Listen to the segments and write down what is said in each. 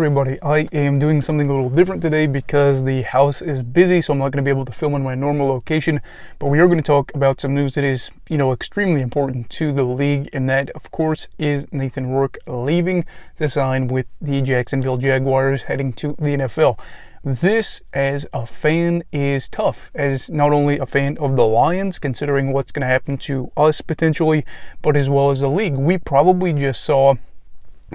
everybody, I am doing something a little different today because the house is busy, so I'm not going to be able to film in my normal location, but we are going to talk about some news that is, extremely important to the league, and that, of course, is Nathan Rourke leaving to sign with the Jacksonville Jaguars, heading to the NFL. This, as a fan, is tough, as not only a fan of the Lions, considering what's going to happen to us potentially, but as well as the league. We probably just saw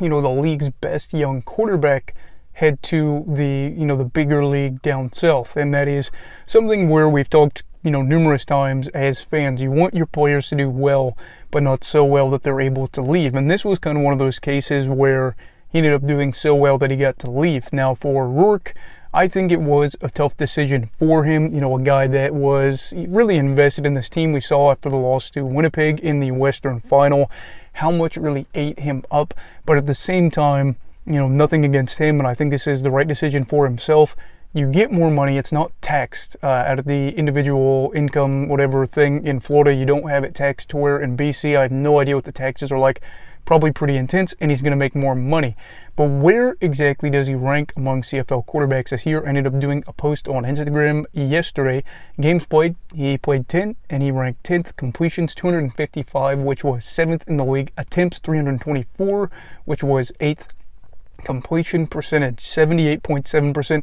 the league's best young quarterback head to the bigger league down south. And that is something where we've talked, numerous times as fans. You want your players to do well, but not so well that they're able to leave. And this was kind of one of those cases where he ended up doing so well that he got to leave. Now, for Rourke, I think it was a tough decision for him. A guy that was really invested in this team. We saw after the loss to Winnipeg in the Western Final how much it really ate him up. But at the same time, nothing against him, and I think this is the right decision for himself. You get more money. It's not taxed out of the individual income, whatever thing in Florida. You don't have it taxed to where in BC, I have no idea what the taxes are like. Probably pretty intense, and he's going to make more money. But where exactly does he rank among CFL quarterbacks this year? I ended up doing a post on Instagram yesterday. Games played, he played 10, and he ranked 10th. Completions, 255, which was 7th in the league. Attempts, 324, which was 8th. Completion percentage, 78.7%.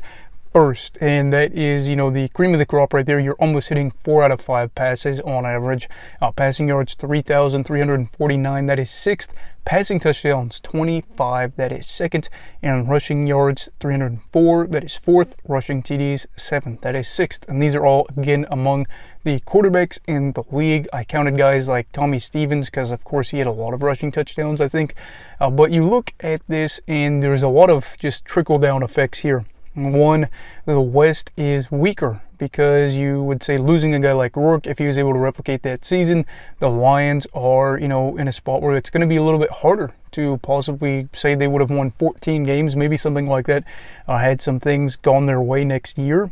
First, and that is, the cream of the crop right there. You're almost hitting 4 out of 5 passes on average. Passing yards, 3,349. That is 6th. Passing touchdowns, 25. That is 2nd. And rushing yards, 304. That is 4th. Rushing TDs, 7th. That is 6th. And these are all, again, among the quarterbacks in the league. I counted guys like Tommy Stevens because, of course, he had a lot of rushing touchdowns, I think. But you look at this, and there's a lot of just trickle-down effects here. One, the West is weaker because you would say losing a guy like Rourke, if he was able to replicate that season, the Lions are, in a spot where it's going to be a little bit harder to possibly say they would have won 14 games, maybe something like that, had some things gone their way next year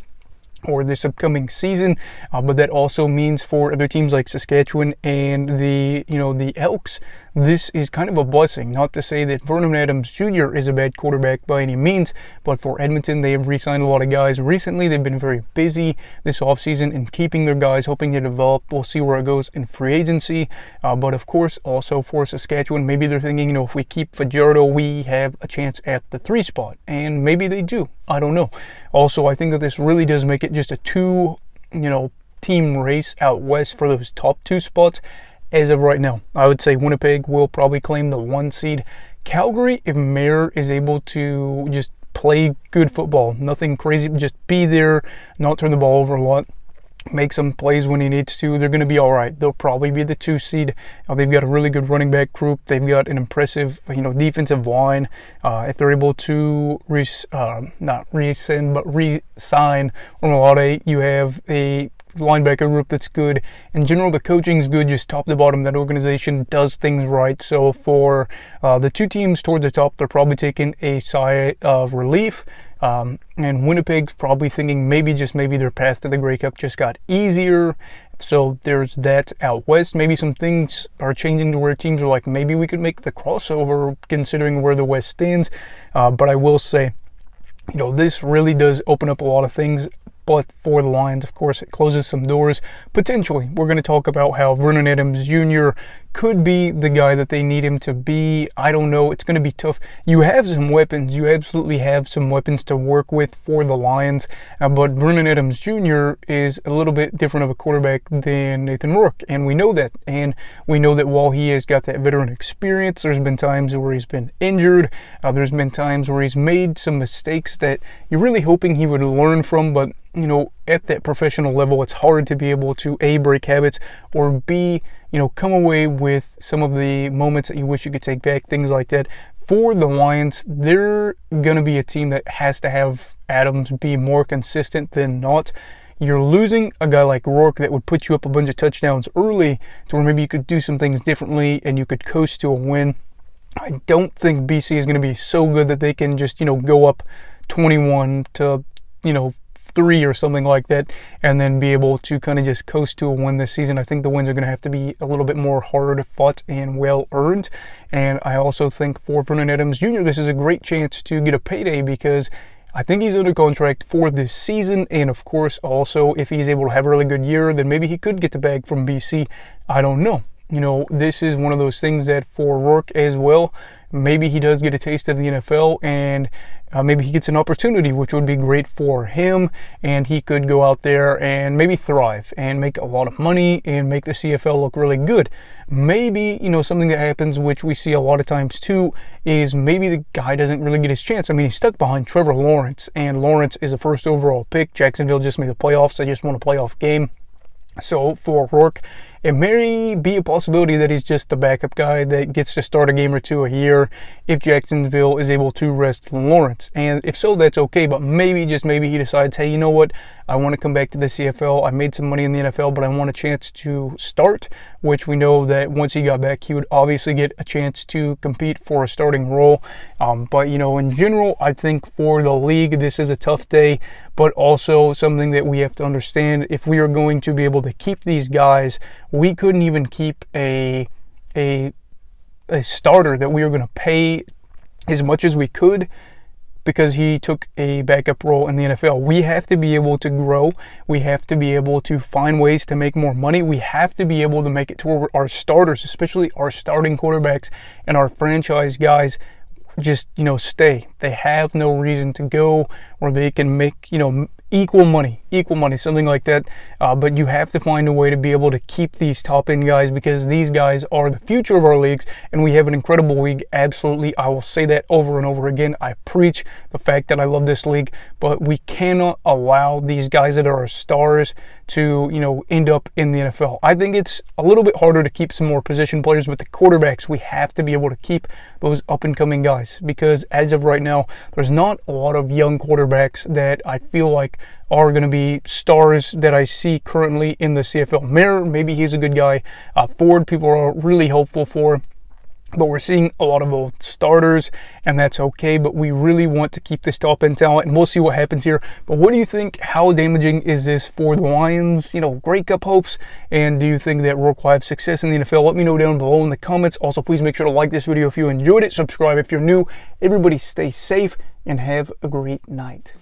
or this upcoming season, but that also means for other teams like Saskatchewan and the Elks, this is kind of a blessing. Not to say that Vernon Adams Jr. is a bad quarterback by any means, but for Edmonton, they have re-signed a lot of guys recently. They've been very busy this offseason in keeping their guys, hoping to develop. We'll see where it goes in free agency, but of course, also for Saskatchewan, maybe they're thinking, if we keep Fajardo, we have a chance at the 3 spot, and maybe they do. I don't know. Also, I think that this really does make it just a 2, team race out west for those top 2 spots. As of right now, I would say Winnipeg will probably claim the 1 seed. Calgary, if Mayer is able to just play good football, nothing crazy, just be there, not turn the ball over a lot, make some plays when he needs to, they're going to be all right. They'll probably be the 2 seed. They've got a really good running back group. They've got an impressive, defensive line. If they're able to not re-sign Ormalade, you have a linebacker group that's good. In general, the coaching's good, just top to bottom. That organization does things right. So for the 2 teams towards the top, they're probably taking a sigh of relief. And Winnipeg's probably thinking maybe their path to the Grey Cup just got easier. So there's that out west. Maybe some things are changing to where teams are like, maybe we could make the crossover considering where the West stands. But I will say, this really does open up a lot of things. But for the Lions, of course, it closes some doors. Potentially, we're going to talk about how Vernon Adams Jr. could be the guy that they need him to be. I don't know. It's going to be tough. You have some weapons. You absolutely have some weapons to work with for the Lions. But Vernon Adams Jr. is a little bit different of a quarterback than Nathan Rourke. And we know that. And we know that while he has got that veteran experience, there's been times where he's been injured. There's been times where he's made some mistakes that you're really hoping he would learn from. But at that professional level, it's hard to be able to A, break habits, or B, come away with some of the moments that you wish you could take back, things like that. For the Lions, they're going to be a team that has to have Adams be more consistent than not. You're losing a guy like Rourke that would put you up a bunch of touchdowns early to where maybe you could do some things differently and you could coast to a win. I don't think BC is going to be so good that they can just, go up 21 to, 3 or something like that, and then be able to kind of just coast to a win this season. I think the wins are going to have to be a little bit more hard fought and well earned. And I also think for Vernon Adams Jr., this is a great chance to get a payday, because I think he's under contract for this season, and of course also if he's able to have a really good year, then maybe he could get the bag from BC. I don't know. You know, this is one of those things that for Rourke as well, maybe he does get a taste of the NFL, and maybe he gets an opportunity, which would be great for him, and he could go out there and maybe thrive and make a lot of money and make the CFL look really good. Maybe, you know, something that happens, which we see a lot of times too, is maybe the guy doesn't really get his chance. I mean, he's stuck behind Trevor Lawrence, and Lawrence is a first overall pick. Jacksonville just made the playoffs. They just won a playoff game. So for Rourke, it may be a possibility that he's just the backup guy that gets to start a game or two a year if Jacksonville is able to rest Lawrence. And if so, that's okay, but maybe, just maybe, he decides, hey, you know what, I want to come back to the CFL. I made some money in the NFL, but I want a chance to start, which we know that once he got back, he would obviously get a chance to compete for a starting role. But, you know, in general, I think for the league, this is a tough day, but also something that we have to understand. If we are going to be able to keep these guys, we couldn't even keep a starter that we were going to pay as much as we could because he took a backup role in the NFL. We have to be able to grow. We have to be able to find ways to make more money. We have to be able to make it to where our starters, especially our starting quarterbacks and our franchise guys, just, you know, stay. They have no reason to go, or they can make, you know, equal money, something like that. But you have to find a way to be able to keep these top end guys, because these guys are the future of our leagues, and we have an incredible league. Absolutely. I will say that over and over again. I preach the fact that I love this league, but we cannot allow these guys that are our stars to, you know, end up in the NFL. I think it's a little bit harder to keep some more position players, but the quarterbacks, we have to be able to keep those up and coming guys, because as of right now, there's not a lot of young quarterbacks that I feel like are going to be stars that I see currently in the CFL. Mayer, maybe he's a good guy. Ford, people are really hopeful for. But we're seeing a lot of old starters, and that's okay. But we really want to keep this top end talent, and we'll see what happens here. But what do you think? How damaging is this for the Lions? You know, Grey Cup hopes. And do you think that Rourke will have success in the NFL? Let me know down below in the comments. Also, please make sure to like this video if you enjoyed it. Subscribe if you're new. Everybody stay safe and have a great night.